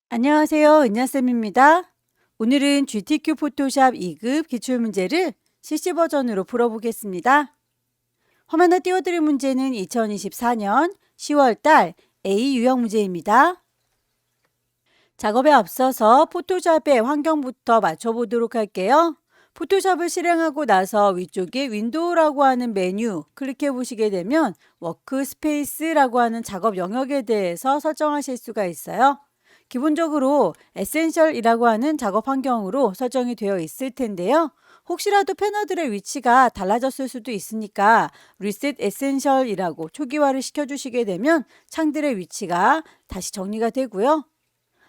안녕하세요. 은야쌤입니다. 오늘은 GTQ 포토샵 2급 기출문제를 CC 버전으로 풀어보겠습니다. 화면에 띄워드릴 문제는 2024년 10월달 A 유형 문제입니다. 작업에 앞서서 포토샵의 환경부터 맞춰보도록 할게요. 포토샵을 실행하고 나서 위쪽에 윈도우라고 하는 메뉴 클릭해 보시게 되면 워크스페이스라고 하는 작업 영역에 대해서 설정하실 수가 있어요. 기본적으로 에센셜이라고 하는 작업 환경으로 설정이 되어 있을 텐데요. 혹시라도 패널들의 위치가 달라졌을 수도 있으니까 리셋 에센셜이라고 초기화를 시켜주시게 되면 창들의 위치가 다시 정리가 되고요.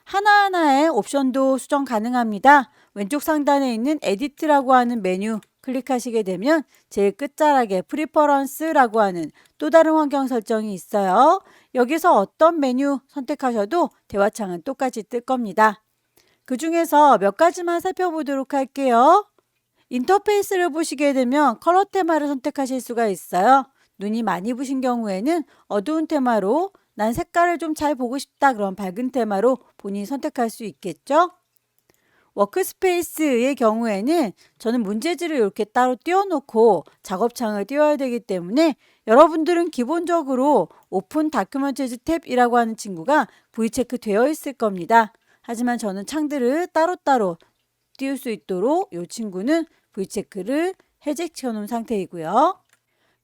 하나하나의 옵션도 수정 가능합니다. 왼쪽 상단에 있는 에디트라고 하는 메뉴 클릭하시게 되면 제일 끝자락에 프리퍼런스라고 하는 또 다른 환경 설정이 있어요. 여기서 어떤 메뉴 선택하셔도 대화창은 똑같이 뜰 겁니다. 그 중에서 몇 가지만 살펴보도록 할게요. 인터페이스를 보시게 되면 컬러 테마를 선택하실 수가 있어요. 눈이 많이 부신 경우에는 어두운 테마로, 난 색깔을 좀 잘 보고 싶다 그런 밝은 테마로 본인이 선택할 수 있겠죠. 워크스페이스의 경우에는 저는 문제지를 이렇게 따로 띄워놓고 작업창을 띄워야 되기 때문에 여러분들은 기본적으로 오픈 다큐멘티즈 탭이라고 하는 친구가 V체크 되어 있을 겁니다. 하지만 저는 창들을 따로따로 띄울 수 있도록 이 친구는 V체크를 해제시켜 놓은 상태이고요.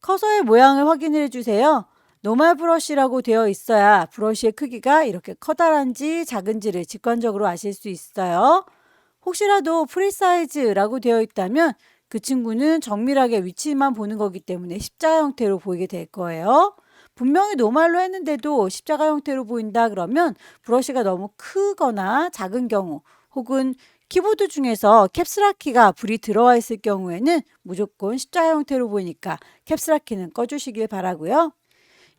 커서의 모양을 확인해 주세요. 노멀 브러쉬라고 되어 있어야 브러쉬의 크기가 이렇게 커다란지 작은지를 직관적으로 아실 수 있어요. 혹시라도 프리사이즈라고 되어 있다면 그 친구는 정밀하게 위치만 보는 거기 때문에 십자가 형태로 보이게 될 거예요. 분명히 노멀로 했는데도 십자가 형태로 보인다 그러면 브러쉬가 너무 크거나 작은 경우 혹은 키보드 중에서 캡슐락 키가 불이 들어와 있을 경우에는 무조건 십자가 형태로 보이니까 캡슐락 키는 꺼주시길 바라고요.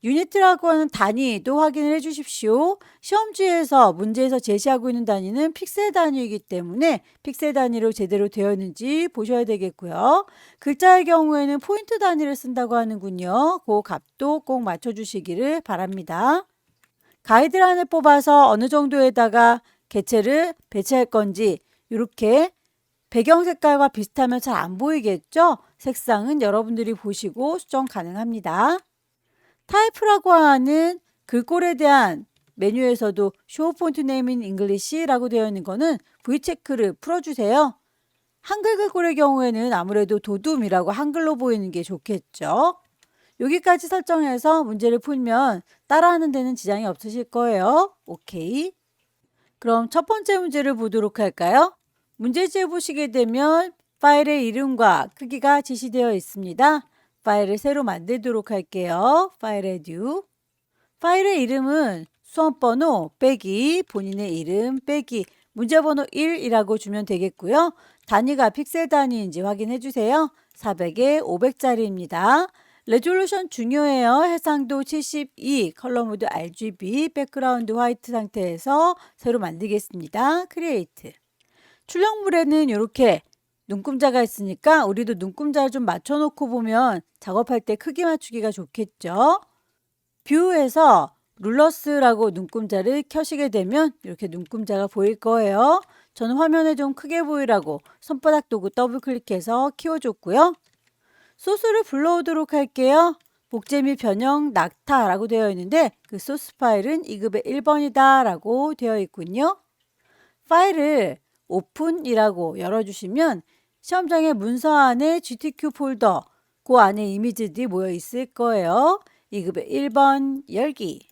유니트라고 하는 단위도 확인을 해 주십시오. 시험지에서 문제에서 제시하고 있는 단위는 픽셀 단위이기 때문에 픽셀 단위로 제대로 되어 있는지 보셔야 되겠고요. 글자의 경우에는 포인트 단위를 쓴다고 하는군요. 그 값도 꼭 맞춰주시기를 바랍니다. 가이드라인을 뽑아서 어느 정도에다가 개체를 배치할 건지 이렇게 배경 색깔과 비슷하면 잘 안 보이겠죠? 색상은 여러분들이 보시고 수정 가능합니다. 타입이라고 하는 글꼴에 대한 메뉴에서도 Show Font Name in English라고 되어 있는 거는 V체크를 풀어주세요. 한글 글꼴의 경우에는 아무래도 도둠이라고 한글로 보이는 게 좋겠죠. 여기까지 설정해서 문제를 풀면 따라하는 데는 지장이 없으실 거예요. 오케이. 그럼 첫 번째 문제를 보도록 할까요? 문제지에 보시게 되면 파일의 이름과 크기가 지시되어 있습니다. 파일을 새로 만들도록 할게요. 파일에 new. 파일의 이름은 수험번호 빼기 본인의 이름 빼기 문제번호 1이라고 주면 되겠고요. 단위가 픽셀 단위인지 확인해 주세요. 400에 500짜리입니다. 레졸루션 중요해요. 해상도 72, 컬러 모드 RGB, 백그라운드 화이트 상태에서 새로 만들겠습니다. 크리에이트. 출력물에는 이렇게 눈금자가 있으니까 우리도 눈금자를 좀 맞춰놓고 보면 작업할 때 크기 맞추기가 좋겠죠. 뷰에서 룰러스라고 눈금자를 켜시게 되면 이렇게 눈금자가 보일 거예요. 저는 화면에 좀 크게 보이라고 손바닥 도구 더블 클릭해서 키워줬고요. 소스를 불러오도록 할게요. 복제미 변형 낙타라고 되어 있는데 그 소스 파일은 2급의 1번이다 라고 되어 있군요. 파일을 오픈이라고 열어주시면 시험장의 문서 안에 GTQ 폴더 그 안에 이미지들이 모여 있을 거예요. 2급의 1번 열기.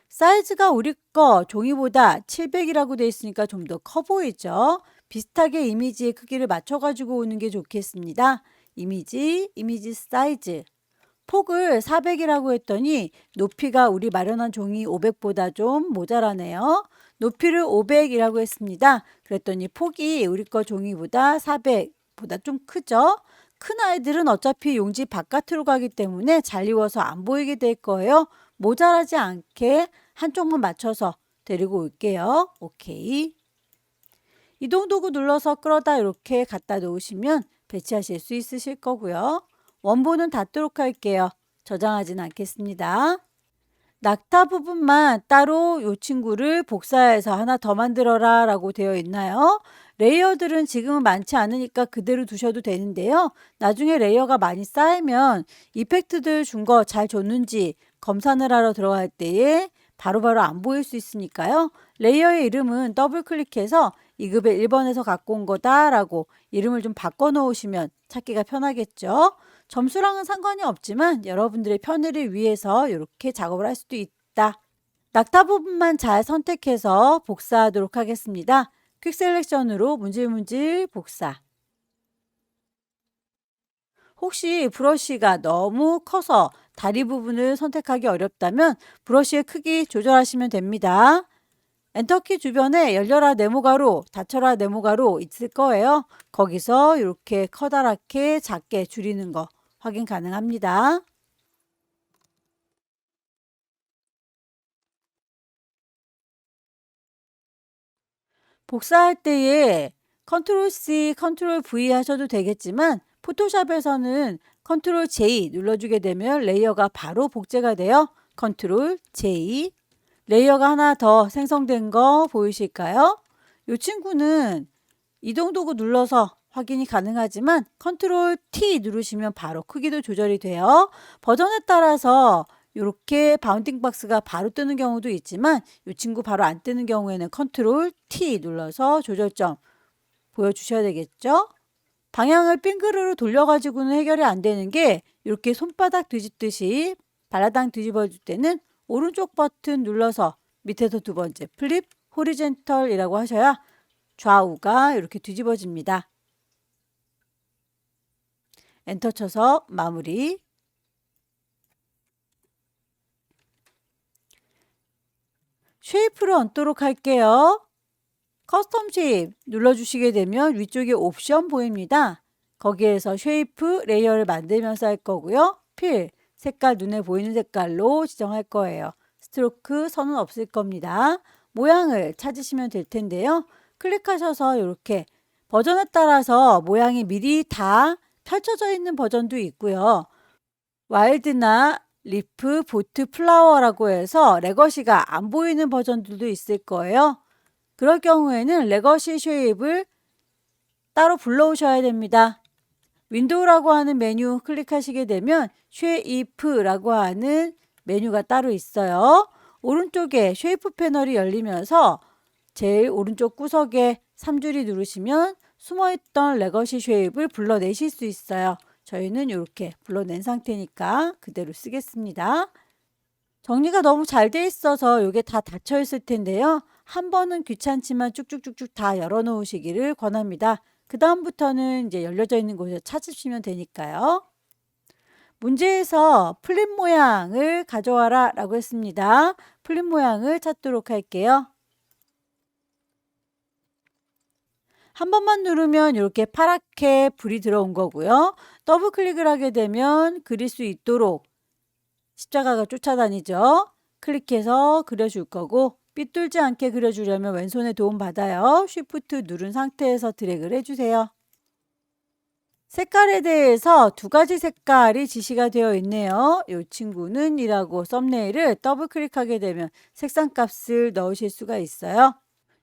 사이즈가 우리 거 종이보다 700이라고 되어 있으니까 좀 더 커 보이죠. 비슷하게 이미지의 크기를 맞춰가지고 오는 게 좋겠습니다. 이미지 사이즈. 폭을 400이라고 했더니 높이가 우리 마련한 종이 500보다 좀 모자라네요. 높이를 500이라고 했습니다. 그랬더니 폭이 우리 거 종이보다 400보다 좀 크죠? 큰 아이들은 어차피 용지 바깥으로 가기 때문에 잘 익어서 안 보이게 될 거예요. 모자라지 않게 한쪽만 맞춰서 데리고 올게요. 오케이. 이동 도구 눌러서 끌어다 이렇게 갖다 놓으시면 배치하실 수 있으실 거고요. 원본은 닫도록 할게요. 저장하진 않겠습니다. 낙타 부분만 따로 이 친구를 복사해서 하나 더 만들어라 라고 되어 있나요? 레이어들은 지금은 많지 않으니까 그대로 두셔도 되는데요. 나중에 레이어가 많이 쌓이면 이펙트들 준 거 잘 줬는지 검사를 하러 들어갈 때에 바로바로 안 보일 수 있으니까요. 레이어의 이름은 더블 클릭해서 2급의 1번에서 갖고 온 거다 라고 이름을 좀 바꿔 놓으시면 찾기가 편하겠죠. 점수랑은 상관이 없지만 여러분들의 편의를 위해서 이렇게 작업을 할 수도 있다. 낙타 부분만 잘 선택해서 복사하도록 하겠습니다. 퀵 셀렉션으로 문질문질 복사. 혹시 브러쉬가 너무 커서 다리 부분을 선택하기 어렵다면 브러쉬의 크기 조절하시면 됩니다. 엔터키 주변에 열려라 네모가로, 닫혀라 네모가로 있을 거예요. 거기서 이렇게 커다랗게 작게 줄이는 거 확인 가능합니다. 복사할 때에 컨트롤 C, 컨트롤 V 하셔도 되겠지만 포토샵에서는 컨트롤 J 눌러주게 되면 레이어가 바로 복제가 돼요. 컨트롤 J. 레이어가 하나 더 생성된 거 보이실까요? 이 친구는 이동 도구 눌러서 확인이 가능하지만 컨트롤 T 누르시면 바로 크기도 조절이 돼요. 버전에 따라서 이렇게 바운딩 박스가 바로 뜨는 경우도 있지만 이 친구 바로 안 뜨는 경우에는 컨트롤 T 눌러서 조절점 보여주셔야 되겠죠. 방향을 빙그르르 돌려가지고는 해결이 안 되는 게 이렇게 손바닥 뒤집듯이 발라당 뒤집어줄 때는 오른쪽 버튼 눌러서 밑에서 두 번째 플립 호리젠털이라고 하셔야 좌우가 이렇게 뒤집어집니다. 엔터 쳐서 마무리. 쉐이프를 얹도록 할게요. 커스텀 쉐입 눌러주시게 되면 위쪽에 옵션 보입니다. 거기에서 쉐이프 레이어를 만들면서 할 거고요. 필, 색깔 눈에 보이는 색깔로 지정할 거예요. 스트로크 선은 없을 겁니다. 모양을 찾으시면 될 텐데요. 클릭하셔서 이렇게 버전에 따라서 모양이 미리 다 펼쳐져 있는 버전도 있고요. 와일드나 리프, 보트, 플라워라고 해서 레거시가 안 보이는 버전들도 있을 거예요. 그럴 경우에는 레거시 쉐입을 따로 불러오셔야 됩니다. 윈도우라고 하는 메뉴 클릭하시게 되면 쉐이프라고 하는 메뉴가 따로 있어요. 오른쪽에 쉐이프 패널이 열리면서 제일 오른쪽 구석에 3줄이 누르시면 숨어있던 레거시 쉐입을 불러내실 수 있어요. 저희는 이렇게 불러낸 상태니까 그대로 쓰겠습니다. 정리가 너무 잘 돼 있어서 이게 다 닫혀 있을 텐데요. 한 번은 귀찮지만 쭉쭉쭉쭉 다 열어 놓으시기를 권합니다. 그 다음부터는 이제 열려져 있는 곳을 찾으시면 되니까요. 문제에서 플립 모양을 가져와라 라고 했습니다. 플립 모양을 찾도록 할게요. 한 번만 누르면 이렇게 파랗게 불이 들어온 거고요. 더블 클릭을 하게 되면 그릴 수 있도록 십자가가 쫓아다니죠. 클릭해서 그려줄 거고 삐뚤지 않게 그려주려면 왼손에 도움 받아요. 쉬프트 누른 상태에서 드래그를 해주세요. 색깔에 대해서 두 가지 색깔이 지시가 되어 있네요. 이 친구는 이라고 썸네일을 더블 클릭하게 되면 색상 값을 넣으실 수가 있어요.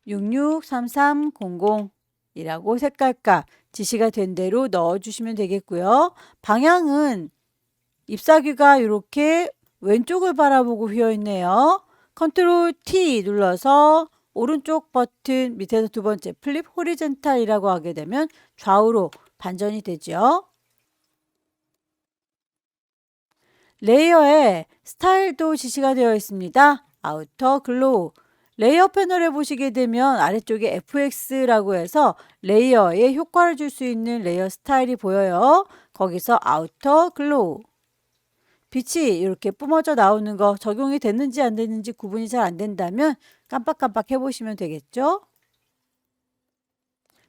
663300 이라고 색깔값 지시가 된 대로 넣어주시면 되겠고요. 방향은 잎사귀가 이렇게 왼쪽을 바라보고 휘어 있네요. 컨트롤 T 눌러서 오른쪽 버튼 밑에서 두 번째 플립 호리젠탈이라고 하게 되면 좌우로 반전이 되죠. 레이어에 스타일도 지시가 되어 있습니다. 아우터 글로우. 레이어 패널에 보시게 되면 아래쪽에 FX라고 해서 레이어에 효과를 줄 수 있는 레이어 스타일이 보여요. 거기서 아우터 글로우. 빛이 이렇게 뿜어져 나오는 거 적용이 됐는지 안 됐는지 구분이 잘 안 된다면 깜빡깜빡 해보시면 되겠죠.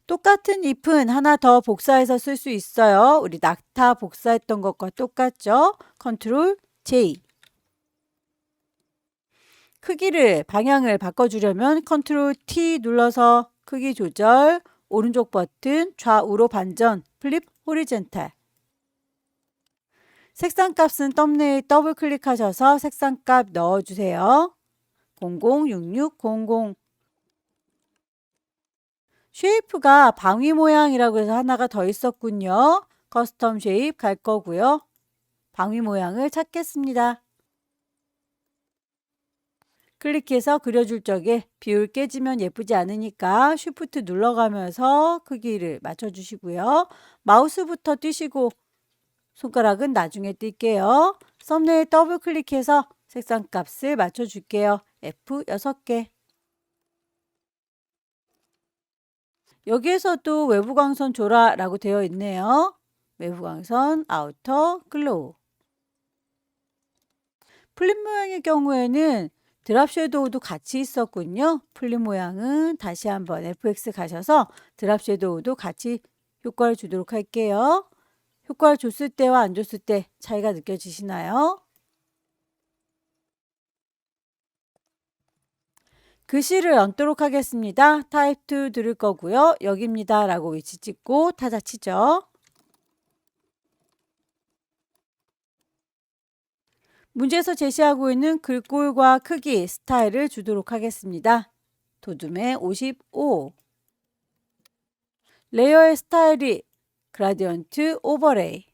똑같은 잎은 하나 더 복사해서 쓸 수 있어요. 우리 낙타 복사했던 것과 똑같죠. 컨트롤 J. 크기를 방향을 바꿔주려면 컨트롤 T 눌러서 크기 조절, 오른쪽 버튼 좌우로 반전, 플립 호리젠탈. 색상값은 썸네일 더블 클릭하셔서 색상값 넣어주세요. 006600. 쉐이프가 방위 모양이라고 해서 하나가 더 있었군요. 커스텀 쉐입 갈 거고요. 방위 모양을 찾겠습니다. 클릭해서 그려줄 적에 비율 깨지면 예쁘지 않으니까 쉬프트 눌러가면서 크기를 맞춰주시고요. 마우스부터 띄시고 손가락은 나중에 뛸게요. 썸네일 더블 클릭해서 색상 값을 맞춰줄게요. F 6개. 여기에서도 외부 광선 줘라 라고 되어 있네요. 외부 광선, 아우터, 글로우. 플립 모양의 경우에는 드랍 섀도우도 같이 있었군요. 플립 모양은 다시 한번 FX 가셔서 드랍 섀도우도 같이 효과를 주도록 할게요. 효과를 줬을 때와 안 줬을 때 차이가 느껴지시나요? 글씨를 얹도록 하겠습니다. 타입 2 들을 거고요. 여기입니다 라고 위치 찍고 타자 치죠. 문제에서 제시하고 있는 글꼴과 크기, 스타일을 주도록 하겠습니다. 도둠의 55. 레이어의 스타일이 그라디언트 오버레이.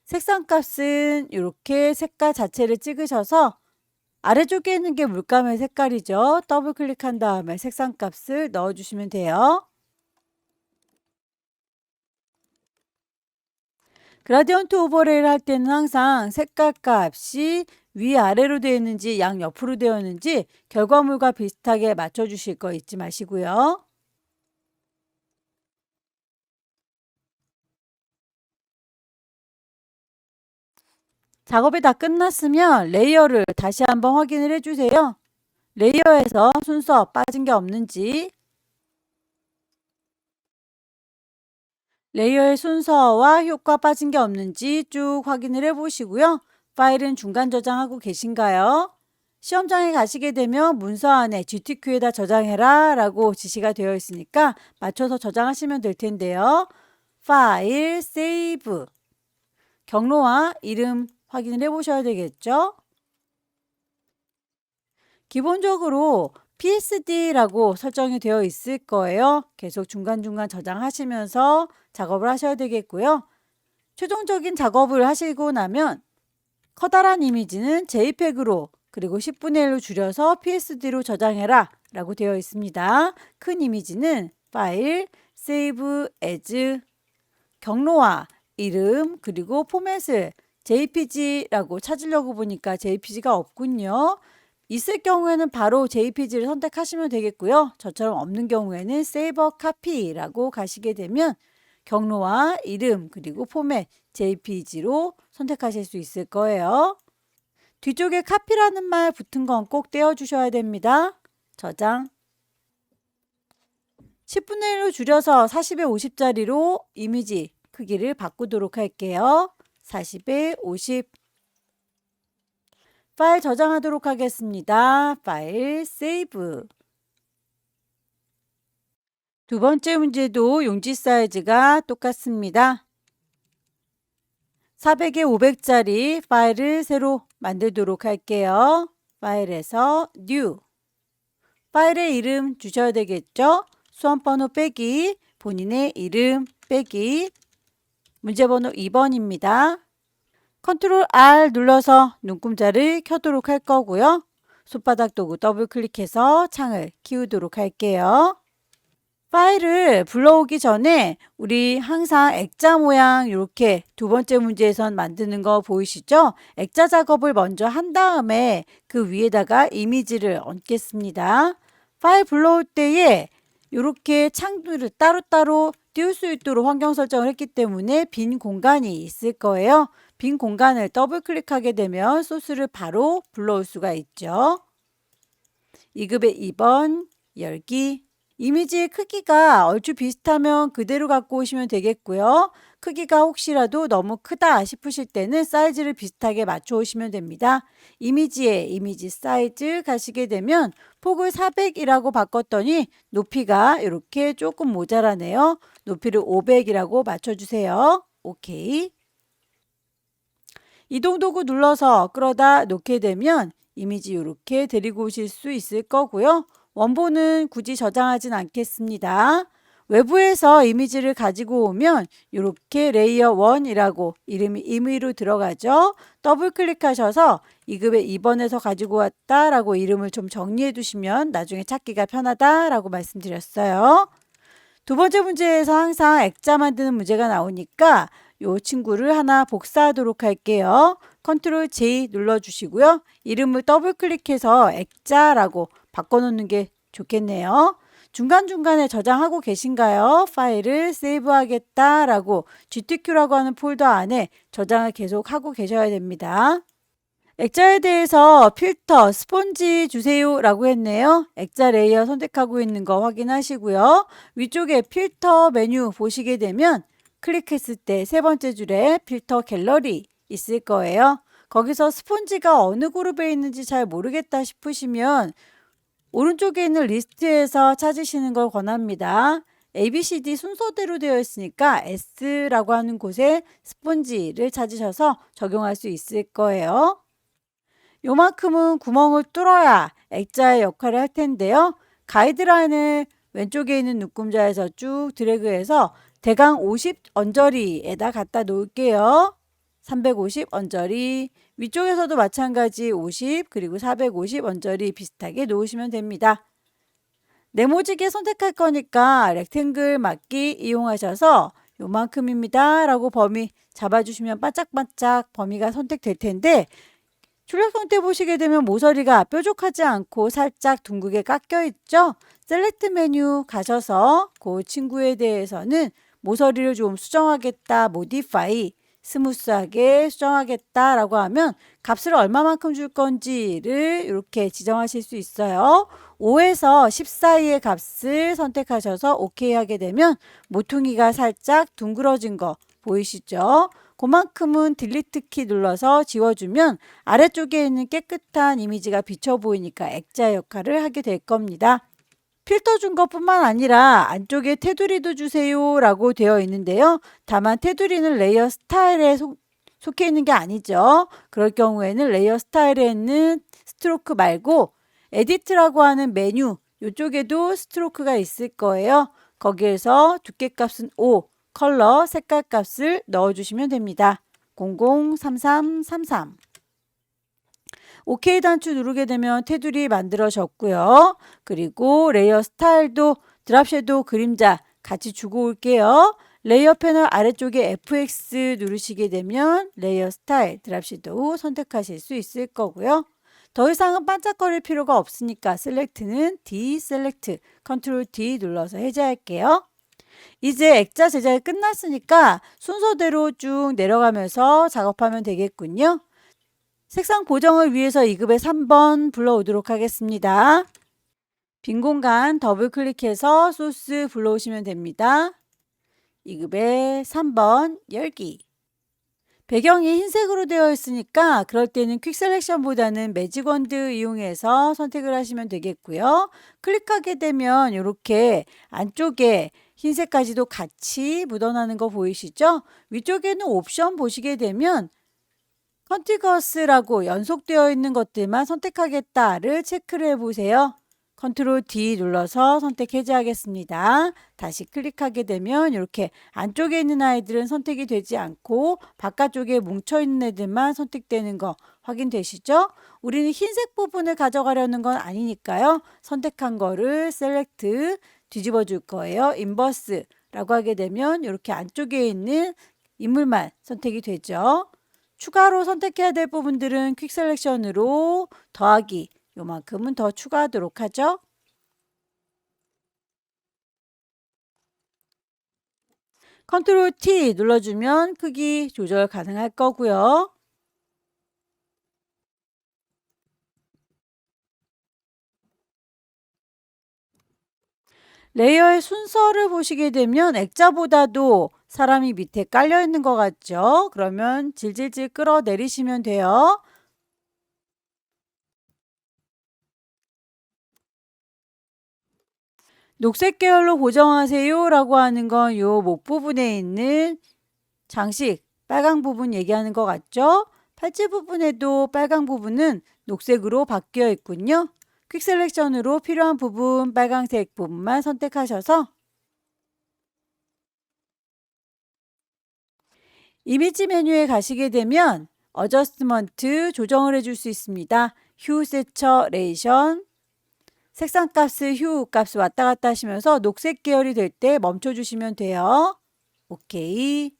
색상 값은 이렇게 색깔 자체를 찍으셔서 아래쪽에 있는 게 물감의 색깔이죠. 더블 클릭한 다음에 색상 값을 넣어주시면 돼요. 그라디언트 오버레이를 할 때는 항상 색깔 값이 위아래로 되어 있는지 양옆으로 되어 있는지 결과물과 비슷하게 맞춰주실 거 잊지 마시고요. 작업이 다 끝났으면 레이어를 다시 한번 확인을 해주세요. 레이어에서 순서 빠진 게 없는지, 레이어의 순서와 효과 빠진 게 없는지 쭉 확인을 해 보시고요. 파일은 중간 저장하고 계신가요? 시험장에 가시게 되면 문서 안에 GTQ에다 저장해라 라고 지시가 되어 있으니까 맞춰서 저장하시면 될 텐데요. 파일, 세이브, 경로와 이름 확인을 해 보셔야 되겠죠? 기본적으로 PSD라고 설정이 되어 있을 거예요. 계속 중간중간 저장하시면서 작업을 하셔야 되겠고요. 최종적인 작업을 하시고 나면 커다란 이미지는 JPEG으로 그리고 10분의 1로 줄여서 PSD로 저장해라 라고 되어 있습니다. 큰 이미지는 파일, 세이브 애즈, 경로와 이름 그리고 포맷을 JPG라고 찾으려고 보니까 JPG가 없군요. 있을 경우에는 바로 JPG를 선택하시면 되겠고요. 저처럼 없는 경우에는 Save a Copy라고 가시게 되면 경로와 이름 그리고 포맷 JPG로 선택하실 수 있을 거예요. 뒤쪽에 카피라는 말 붙은 건 꼭 떼어주셔야 됩니다. 저장. 10분의 1로 줄여서 40에 50짜리로 이미지 크기를 바꾸도록 할게요. 40에 50. 파일 저장하도록 하겠습니다. 파일 세이브. 두 번째 문제도 용지 사이즈가 똑같습니다. 400에 500짜리 파일을 새로 만들도록 할게요. 파일에서 New. 파일의 이름 주셔야 되겠죠? 수험번호 빼기, 본인의 이름 빼기, 문제번호 2번입니다. 컨트롤 R 눌러서 눈금자를 켜도록 할 거고요. 손바닥 도구 더블 클릭해서 창을 키우도록 할게요. 파일을 불러오기 전에 우리 항상 액자 모양 이렇게 두 번째 문제에선 만드는 거 보이시죠? 액자 작업을 먼저 한 다음에 그 위에다가 이미지를 얹겠습니다. 파일 불러올 때에 이렇게 창들을 따로따로 띄울 수 있도록 환경 설정을 했기 때문에 빈 공간이 있을 거예요. 빈 공간을 더블 클릭하게 되면 소스를 바로 불러올 수가 있죠. 2급의 2번 열기. 이미지의 크기가 얼추 비슷하면 그대로 갖고 오시면 되겠고요. 크기가 혹시라도 너무 크다 싶으실 때는 사이즈를 비슷하게 맞춰 오시면 됩니다. 이미지에 이미지 사이즈 가시게 되면 폭을 400이라고 바꿨더니 높이가 이렇게 조금 모자라네요. 높이를 500이라고 맞춰주세요. 오케이. 이동 도구 눌러서 끌어다 놓게 되면 이미지 이렇게 데리고 오실 수 있을 거고요. 원본은 굳이 저장하진 않겠습니다. 외부에서 이미지를 가지고 오면 이렇게 레이어 1이라고 이름이 임의로 들어가죠. 더블 클릭하셔서 2급의 2번에서 가지고 왔다라고 이름을 좀 정리해 두시면 나중에 찾기가 편하다라고 말씀드렸어요. 두 번째 문제에서 항상 액자 만드는 문제가 나오니까 이 친구를 하나 복사하도록 할게요. 컨트롤 J 눌러주시고요. 이름을 더블 클릭해서 액자라고 바꿔놓는 게 좋겠네요. 중간중간에 저장하고 계신가요? 파일을 세이브하겠다라고 GTQ라고 하는 폴더 안에 저장을 계속 하고 계셔야 됩니다. 액자에 대해서 필터, 스폰지 주세요 라고 했네요. 액자 레이어 선택하고 있는 거 확인하시고요. 위쪽에 필터 메뉴 보시게 되면 클릭했을 때 세 번째 줄에 필터 갤러리 있을 거예요. 거기서 스폰지가 어느 그룹에 있는지 잘 모르겠다 싶으시면 오른쪽에 있는 리스트에서 찾으시는 걸 권합니다. ABCD 순서대로 되어 있으니까 S라고 하는 곳에 스폰지를 찾으셔서 적용할 수 있을 거예요. 요만큼은 구멍을 뚫어야 액자의 역할을 할 텐데요. 가이드라인을 왼쪽에 있는 눈금자에서 쭉 드래그해서 대강 50 언저리에다 갖다 놓을게요. 350 언저리, 위쪽에서도 마찬가지 50 그리고 450 언저리 비슷하게 놓으시면 됩니다. 네모지게 선택할 거니까 렉탱글 막기 이용하셔서 요만큼입니다 라고 범위 잡아주시면 반짝반짝 범위가 선택될 텐데 출력 형태 보시게 되면 모서리가 뾰족하지 않고 살짝 둥글게 깎여 있죠. 셀렉트 메뉴 가셔서 그 친구에 대해서는 모서리를 좀 수정하겠다, 모디파이, 스무스하게 수정하겠다라고 하면 값을 얼마만큼 줄 건지를 이렇게 지정하실 수 있어요. 5에서 10 사이의 값을 선택하셔서 OK 하게 되면 모퉁이가 살짝 둥그러진 거 보이시죠? 그만큼은 딜리트 키 눌러서 지워주면 아래쪽에 있는 깨끗한 이미지가 비쳐 보이니까 액자 역할을 하게 될 겁니다. 필터 준 것뿐만 아니라 안쪽에 테두리도 주세요 라고 되어 있는데요. 다만 테두리는 레이어 스타일에 속해 있는 게 아니죠. 그럴 경우에는 레이어 스타일에 있는 스트로크 말고 에디트라고 하는 메뉴 이쪽에도 스트로크가 있을 거예요. 거기에서 두께 값은 5, 컬러, 색깔 값을 넣어주시면 됩니다. 003333 OK 단추 누르게 되면 테두리 만들어졌고요. 그리고 레이어 스타일도 드랍 섀도우 그림자 같이 주고 올게요. 레이어 패널 아래쪽에 FX 누르시게 되면 레이어 스타일 드랍 섀도우 선택하실 수 있을 거고요. 더 이상은 반짝거릴 필요가 없으니까 셀렉트는 디셀렉트 컨트롤 D 눌러서 해제할게요. 이제 액자 제작이 끝났으니까 순서대로 쭉 내려가면서 작업하면 되겠군요. 색상 보정을 위해서 2급의 3번 불러오도록 하겠습니다. 빈 공간 더블 클릭해서 소스 불러오시면 됩니다. 2급의 3번 열기. 배경이 흰색으로 되어 있으니까 그럴 때는 퀵 셀렉션보다는 매직 원드 이용해서 선택을 하시면 되겠고요. 클릭하게 되면 이렇게 안쪽에 흰색까지도 같이 묻어나는 거 보이시죠? 위쪽에는 옵션 보시게 되면 컨티거스라고 연속되어 있는 것들만 선택하겠다를 체크를 해보세요. 컨트롤 D 눌러서 선택 해제하겠습니다. 다시 클릭하게 되면 이렇게 안쪽에 있는 아이들은 선택이 되지 않고 바깥쪽에 뭉쳐있는 애들만 선택되는 거 확인되시죠? 우리는 흰색 부분을 가져가려는 건 아니니까요. 선택한 거를 셀렉트 뒤집어 줄 거예요. 인버스라고 하게 되면 이렇게 안쪽에 있는 인물만 선택이 되죠. 추가로 선택해야 될 부분들은 퀵 셀렉션으로 더하기 요만큼은 더 추가하도록 하죠. 컨트롤 T 눌러주면 크기 조절 가능할 거고요. 레이어의 순서를 보시게 되면 액자보다도 사람이 밑에 깔려 있는 것 같죠? 그러면 질질질 끌어내리시면 돼요. 녹색 계열로 고정하세요 라고 하는 건 요 목 부분에 있는 장식 빨강 부분 얘기하는 것 같죠? 팔찌 부분에도 빨강 부분은 녹색으로 바뀌어 있군요. 퀵 셀렉션으로 필요한 부분 빨강색 부분만 선택하셔서 이미지 메뉴에 가시게 되면 어저스트먼트 조정을 해줄 수 있습니다. 휴 세처레이션 색상 값을 휴 값을 왔다 갔다 하시면서 녹색 계열이 될 때 멈춰주시면 돼요. 오케이.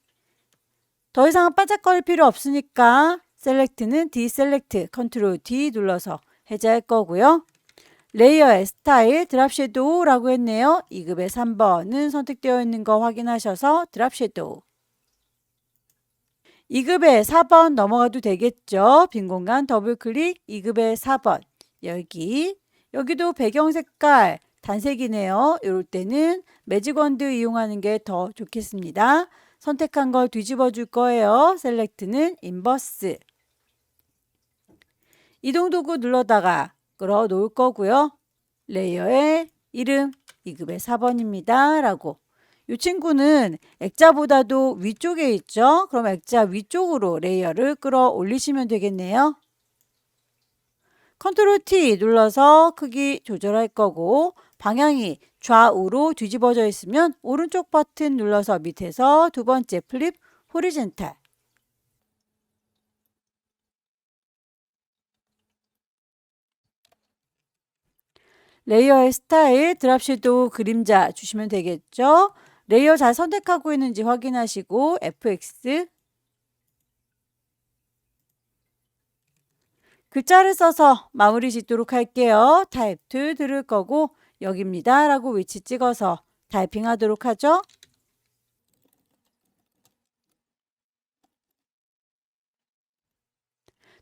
더 이상 반짝거릴 필요 없으니까 셀렉트는 디셀렉트 컨트롤 D 눌러서 해제할 거고요. 레이어의 스타일 드랍 섀도우라고 했네요. 2급의 3번은 선택되어 있는 거 확인하셔서 드랍 섀도우. 2급의 4번 넘어가도 되겠죠. 빈 공간 더블 클릭 2급의 4번 여기도 배경 색깔 단색이네요. 이럴 때는 매직 원드 이용하는 게 더 좋겠습니다. 선택한 걸 뒤집어 줄 거예요. 셀렉트는 인버스. 이동 도구 눌러다가 끌어 놓을 거고요. 레이어의 이름 2급의 4번입니다. 라고. 이 친구는 액자보다도 위쪽에 있죠. 그럼 액자 위쪽으로 레이어를 끌어 올리시면 되겠네요. 컨트롤 T 눌러서 크기 조절할 거고 방향이 좌우로 뒤집어져 있으면 오른쪽 버튼 눌러서 밑에서 두 번째 플립 호리젠탈. 레이어의 스타일 드랍 섀도우 그림자 주시면 되겠죠. 레이어 잘 선택하고 있는지 확인하시고 FX 글자를 써서 마무리 짓도록 할게요. 타입 2 들을 거고 여기입니다 라고 위치 찍어서 타이핑 하도록 하죠.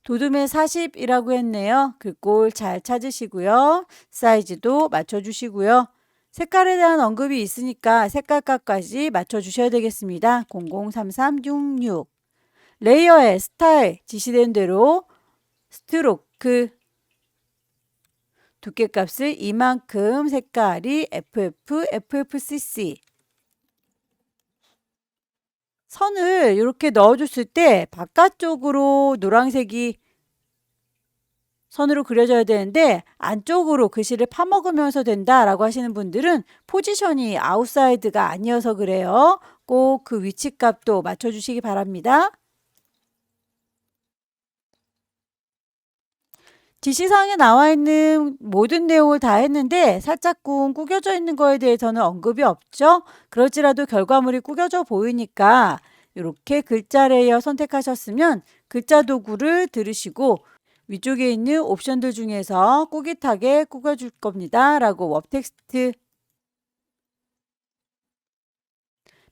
도둠의 40이라고 했네요. 글꼴 잘 찾으시고요. 사이즈도 맞춰주시고요. 색깔에 대한 언급이 있으니까 색깔값까지 맞춰주셔야 되겠습니다. 003366 레이어의 스타일 지시된 대로 스트로크 두께값을 이만큼 색깔이 FF, FFCC 선을 이렇게 넣어줬을 때 바깥쪽으로 노란색이 선으로 그려져야 되는데 안쪽으로 글씨를 파먹으면서 된다라고 하시는 분들은 포지션이 아웃사이드가 아니어서 그래요. 꼭 그 위치값도 맞춰주시기 바랍니다. 지시사항에 나와 있는 모든 내용을 다 했는데 살짝쿵 구겨져 있는 거에 대해서는 언급이 없죠. 그럴지라도 결과물이 구겨져 보이니까 이렇게 글자 레이어 선택하셨으면 글자 도구를 들으시고 위쪽에 있는 옵션들 중에서 꾸깃하게 꾸겨줄 겁니다. 라고 웹 텍스트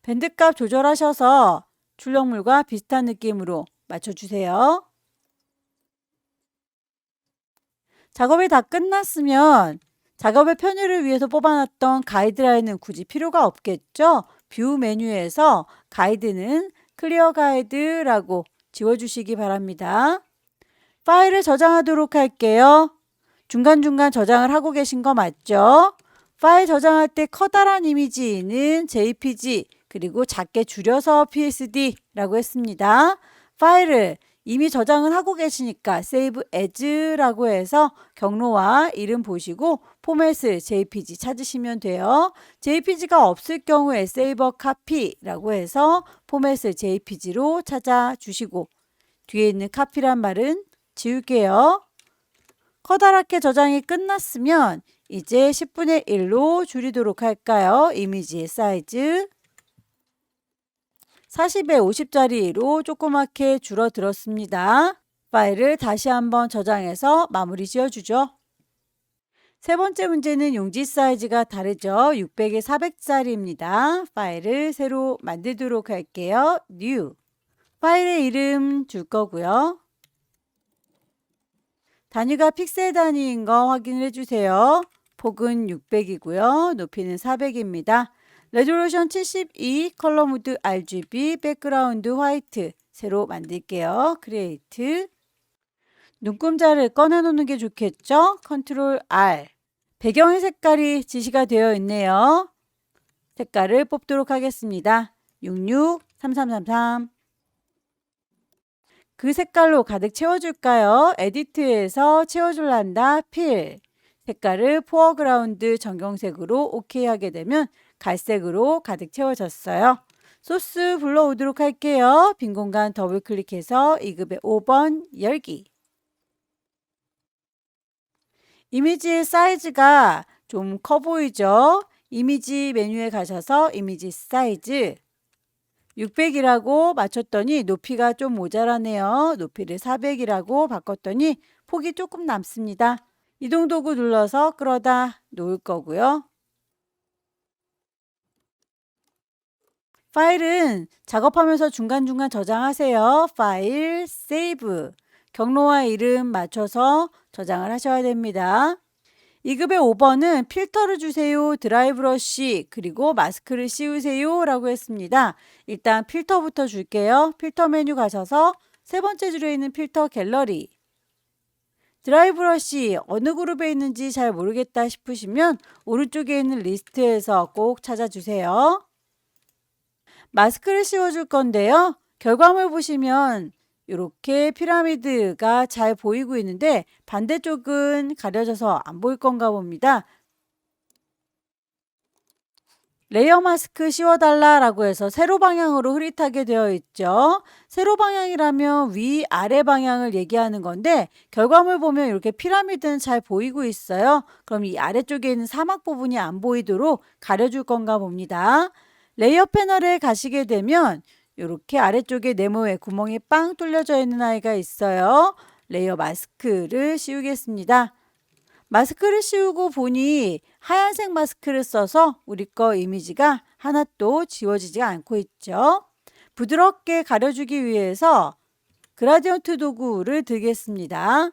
밴드값 조절하셔서 출력물과 비슷한 느낌으로 맞춰주세요. 작업이 다 끝났으면 작업의 편의를 위해서 뽑아놨던 가이드라인은 굳이 필요가 없겠죠. 뷰 메뉴에서 가이드는 클리어 가이드라고 지워주시기 바랍니다. 파일을 저장하도록 할게요. 중간중간 저장을 하고 계신 거 맞죠? 파일 저장할 때 커다란 이미지는 JPG 그리고 작게 줄여서 PSD라고 했습니다. 파일을 이미 저장을 하고 계시니까 Save As라고 해서 경로와 이름 보시고 포맷을 JPG 찾으시면 돼요. JPG가 없을 경우에 Save a Copy라고 해서 포맷을 JPG로 찾아주시고 뒤에 있는 카피란 말은 지울게요. 커다랗게 저장이 끝났으면 이제 10분의 1로 줄이도록 할까요? 이미지의 사이즈 40에 50짜리로 조그맣게 줄어들었습니다. 파일을 다시 한번 저장해서 마무리 지어주죠. 세 번째 문제는 용지 사이즈가 다르죠. 600에 400짜리입니다. 파일을 새로 만들도록 할게요. New. 파일의 이름 줄 거고요. 단위가 픽셀 단위인 거 확인해 주세요. 폭은 600이고요. 높이는 400입니다. 레졸루션 72, 컬러 모드 RGB, 백그라운드 화이트 새로 만들게요. 크리에이트. 눈금자를 꺼내 놓는 게 좋겠죠? 컨트롤 R. 배경의 색깔이 지시가 되어 있네요. 색깔을 뽑도록 하겠습니다. 66, 3333. 그 색깔로 가득 채워줄까요? 에디트에서 채워줄란다 필. 색깔을 포어그라운드 전경색으로 오케이 하게 되면 갈색으로 가득 채워졌어요. 소스 불러오도록 할게요. 빈 공간 더블 클릭해서 2급의 5번 열기. 이미지의 사이즈가 좀 커 보이죠? 이미지 메뉴에 가셔서 이미지 사이즈 600이라고 맞췄더니 높이가 좀 모자라네요. 높이를 400이라고 바꿨더니 폭이 조금 남습니다. 이동 도구 눌러서 끌어다 놓을 거고요. 파일은 작업하면서 중간중간 저장하세요. 파일, 세이브. 경로와 이름 맞춰서 저장을 하셔야 됩니다. 2급의 5번은 필터를 주세요, 드라이 브러쉬, 그리고 마스크를 씌우세요 라고 했습니다. 일단 필터부터 줄게요. 필터 메뉴 가셔서 세 번째 줄에 있는 필터 갤러리. 드라이 브러쉬 어느 그룹에 있는지 잘 모르겠다 싶으시면 오른쪽에 있는 리스트에서 꼭 찾아주세요. 마스크를 씌워줄 건데요. 결과물 보시면 이렇게 피라미드가 잘 보이고 있는데 반대쪽은 가려져서 안 보일 건가 봅니다. 레이어 마스크 씌워달라라고 해서 세로 방향으로 흐릿하게 되어 있죠. 세로 방향이라면 위, 아래 방향을 얘기하는 건데 결과물 보면 이렇게 피라미드는 잘 보이고 있어요. 그럼 이 아래쪽에 있는 사막 부분이 안 보이도록 가려줄 건가 봅니다. 레이어 패널에 가시게 되면 이렇게 아래쪽에 네모에 구멍이 빵 뚫려져 있는 아이가 있어요. 레이어 마스크를 씌우겠습니다. 마스크를 씌우고 보니 하얀색 마스크를 써서 우리 거 이미지가 하나도 지워지지 않고 있죠. 부드럽게 가려주기 위해서 그라디언트 도구를 들겠습니다.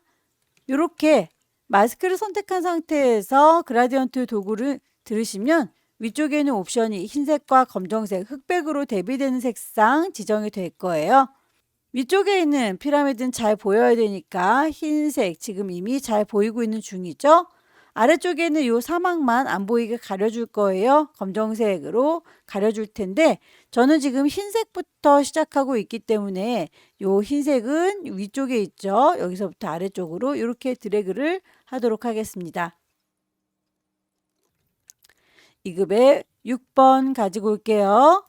이렇게 마스크를 선택한 상태에서 그라디언트 도구를 들으시면 위쪽에 있는 옵션이 흰색과 검정색, 흑백으로 대비되는 색상 지정이 될 거예요. 위쪽에 있는 피라미드는 잘 보여야 되니까 흰색 지금 이미 잘 보이고 있는 중이죠. 아래쪽에 있는 이 사막만 안 보이게 가려줄 거예요. 검정색으로 가려줄 텐데 저는 지금 흰색부터 시작하고 있기 때문에 이 흰색은 위쪽에 있죠. 여기서부터 아래쪽으로 이렇게 드래그를 하도록 하겠습니다. 2급에 6번 가지고 올게요.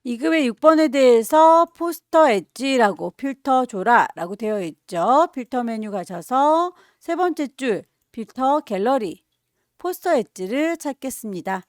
이급의 6번에 대해서 포스터 엣지라고 필터 줘라 라고 되어 있죠. 필터 메뉴 가셔서 세 번째 줄 필터 갤러리 포스터 엣지를 찾겠습니다.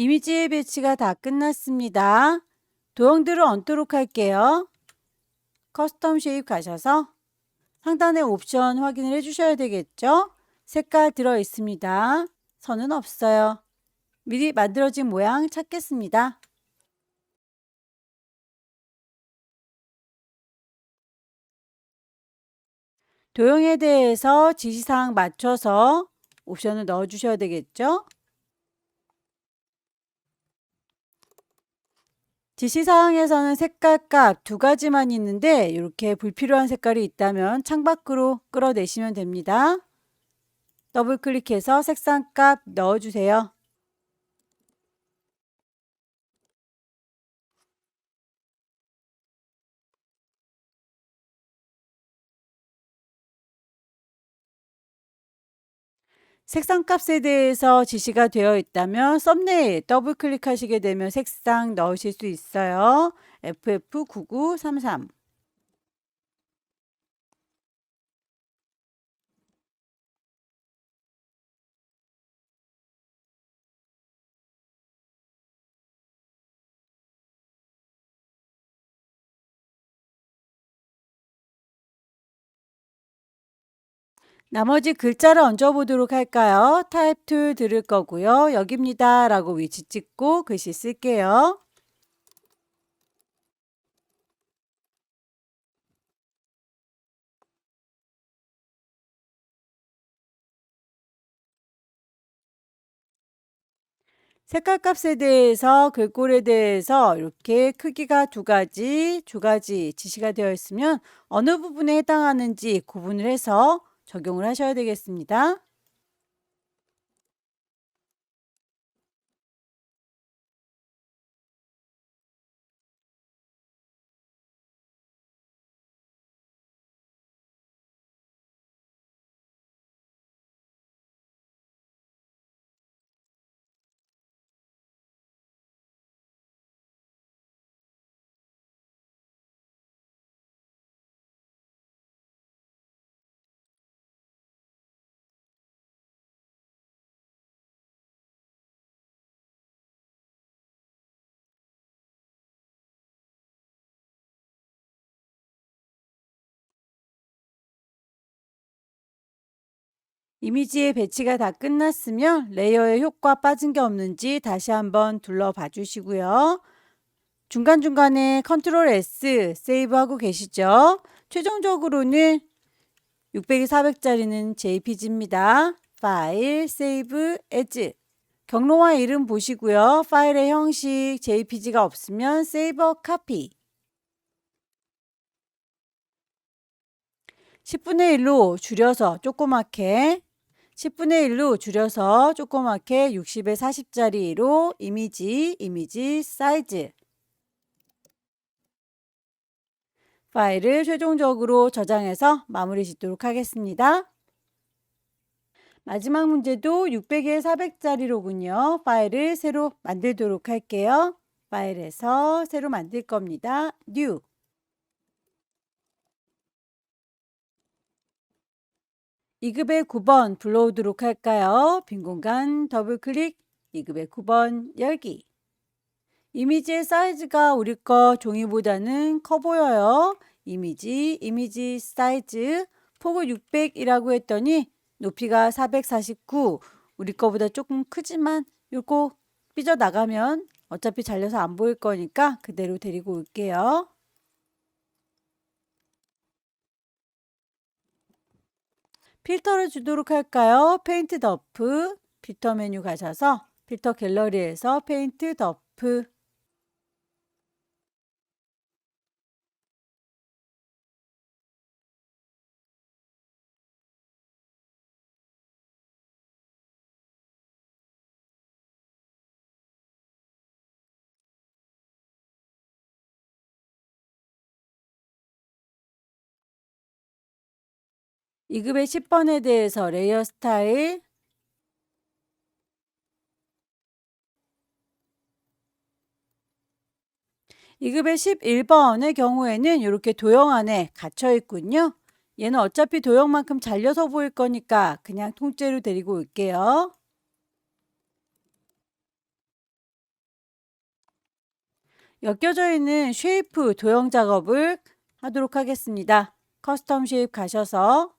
이미지의 배치가 다 끝났습니다. 도형들을 얹도록 할게요. 커스텀 쉐입 가셔서 상단의 옵션 확인을 해주셔야 되겠죠? 색깔 들어있습니다. 선은 없어요. 미리 만들어진 모양 찾겠습니다. 도형에 대해서 지시사항 맞춰서 옵션을 넣어 주셔야 되겠죠? 지시사항에서는 색깔 값 두 가지만 있는데 이렇게 불필요한 색깔이 있다면 창밖으로 끌어내시면 됩니다. 더블 클릭해서 색상 값 넣어주세요. 색상 값에 대해서 지시가 되어 있다면 썸네일 더블 클릭하시게 되면 색상 넣으실 수 있어요. FF9933. 나머지 글자를 얹어 보도록 할까요? 타입 툴 들을 거고요. 여기입니다 라고 위치 찍고 글씨 쓸게요. 색깔 값에 대해서 글꼴에 대해서 이렇게 크기가 두 가지 지시가 되어 있으면 어느 부분에 해당하는지 구분을 해서 적용을 하셔야 되겠습니다. 이미지의 배치가 다 끝났으면 레이어의 효과 빠진 게 없는지 다시 한번 둘러봐 주시고요. 중간중간에 컨트롤 S 세이브하고 계시죠? 최종적으로는 600이 400짜리는 JPG입니다. 파일, 세이브, 에즈. 경로와 이름 보시고요. 파일의 형식 JPG가 없으면 세이버 카피. 10분의 1로 줄여서 조그맣게 10분의 1로 줄여서 조그맣게 60에 40짜리로 이미지 사이즈 파일을 최종적으로 저장해서 마무리 짓도록 하겠습니다. 마지막 문제도 600에 400짜리로군요. 파일을 새로 만들도록 할게요. 파일에서 새로 만들 겁니다. New. 이급의 9번 불러오도록 할까요? 빈 공간 더블 클릭 2급의 9번 열기. 이미지의 사이즈가 우리 거 종이보다는 커 보여요. 이미지 사이즈 폭을 600이라고 했더니 높이가 449. 우리 거보다 조금 크지만 요거 삐져나가면 어차피 잘려서 안 보일 거니까 그대로 데리고 올게요. 필터를 주도록 할까요? 페인트 더프 필터 메뉴 가셔서 필터 갤러리에서 페인트 더프 2급의 10번에 대해서 레이어 스타일 2급의 11번의 경우에는 이렇게 도형 안에 갇혀 있군요. 얘는 어차피 도형만큼 잘려서 보일 거니까 그냥 통째로 데리고 올게요. 엮여져 있는 쉐이프 도형 작업을 하도록 하겠습니다. 커스텀 쉐입 가셔서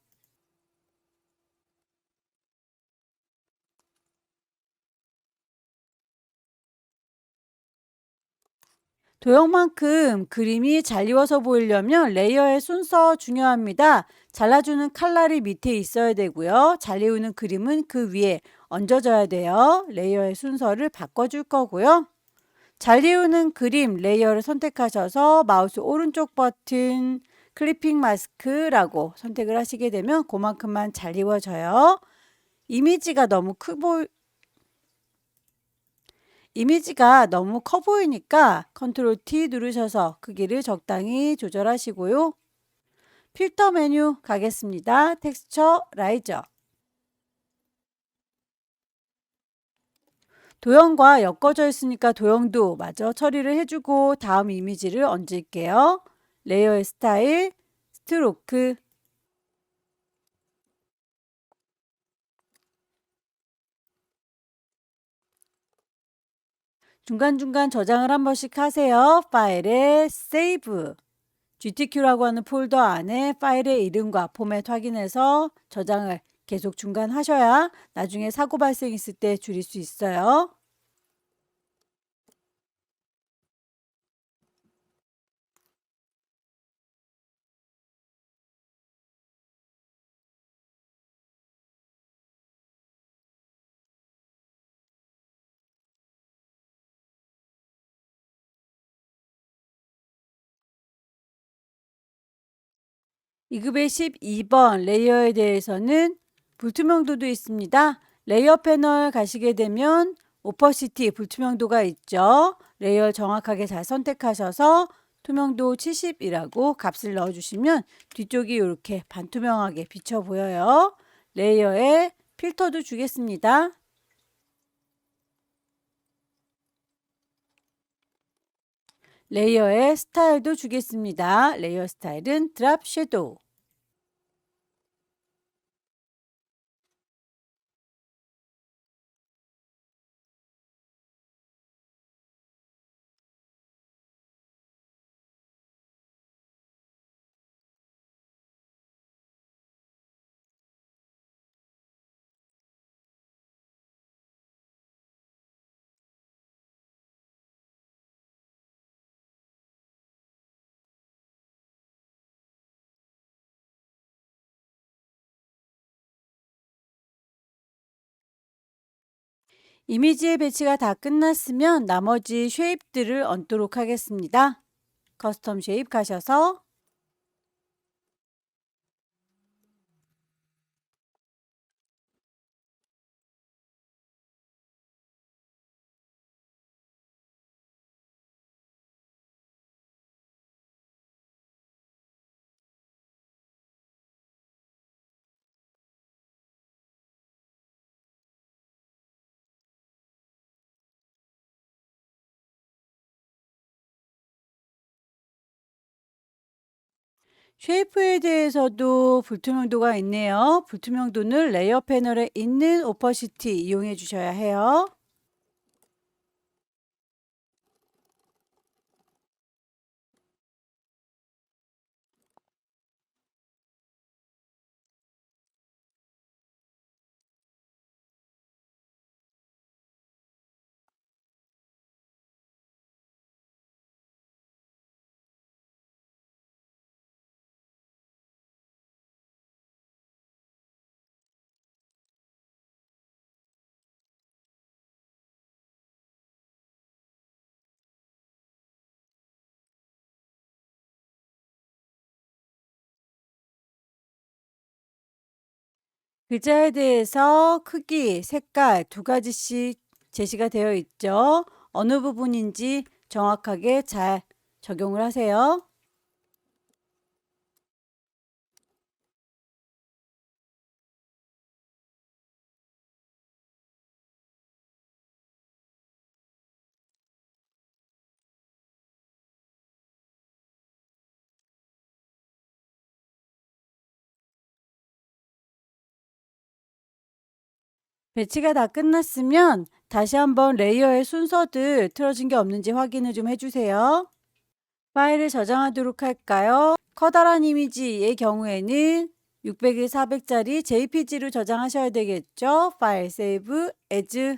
도형만큼 그림이 잘 이워서 보이려면 레이어의 순서 중요합니다. 잘라주는 칼날이 밑에 있어야 되고요. 잘 이우는 그림은 그 위에 얹어져야 돼요. 레이어의 순서를 바꿔줄 거고요. 잘 이우는 그림 레이어를 선택하셔서 마우스 오른쪽 버튼 클리핑 마스크라고 선택을 하시게 되면 그만큼만 잘 이워져요. 이미지가 너무 커 보이니까 컨트롤 T 누르셔서 크기를 적당히 조절하시고요. 필터 메뉴 가겠습니다. 텍스처 라이저. 도형과 엮어져 있으니까 도형도 마저 처리를 해주고 다음 이미지를 얹을게요. 레이어의 스타일, 스트로크, 중간중간 저장을 한 번씩 하세요. 파일에 세이브. GTQ라고 하는 폴더 안에 파일의 이름과 포맷 확인해서 저장을 계속 중간 하셔야 나중에 사고 발생했을 때 줄일 수 있어요. 이급의 12번 레이어에 대해서는 불투명도도 있습니다. 레이어 패널 가시게 되면 오퍼시티 불투명도가 있죠. 레이어 정확하게 잘 선택하셔서 투명도 70이라고 값을 넣어주시면 뒤쪽이 이렇게 반투명하게 비쳐 보여요. 레이어에 필터도 주겠습니다. 레이어에 스타일도 주겠습니다. 레이어 스타일은 드랍 섀도우. 이미지의 배치가 다 끝났으면 나머지 쉐입들을 얹도록 하겠습니다. 커스텀 쉐입 가셔서 쉐이프에 대해서도 불투명도가 있네요. 불투명도는 레이어 패널에 있는 오퍼시티 이용해 주셔야 해요. 글자에 대해서 크기, 색깔 두 가지씩 제시가 되어 있죠. 어느 부분인지 정확하게 잘 적용을 하세요. 배치가 다 끝났으면 다시 한번 레이어의 순서들 틀어진 게 없는지 확인을 좀 해주세요. 파일을 저장하도록 할까요? 커다란 이미지의 경우에는 600에 400짜리 JPG로 저장하셔야 되겠죠? 파일 세이브 에즈.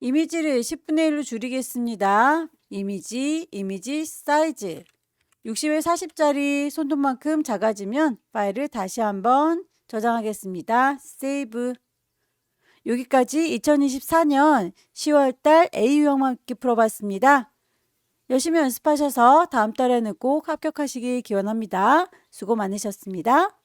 이미지를 10분의 1로 줄이겠습니다. 이미지 사이즈 60에 40짜리 손톱만큼 작아지면 파일을 다시 한번 저장하겠습니다. 세이브. 여기까지 2024년 10월달 A 유형만 읽기 풀어봤습니다. 열심히 연습하셔서 다음 달에는 꼭 합격하시길 기원합니다. 수고 많으셨습니다.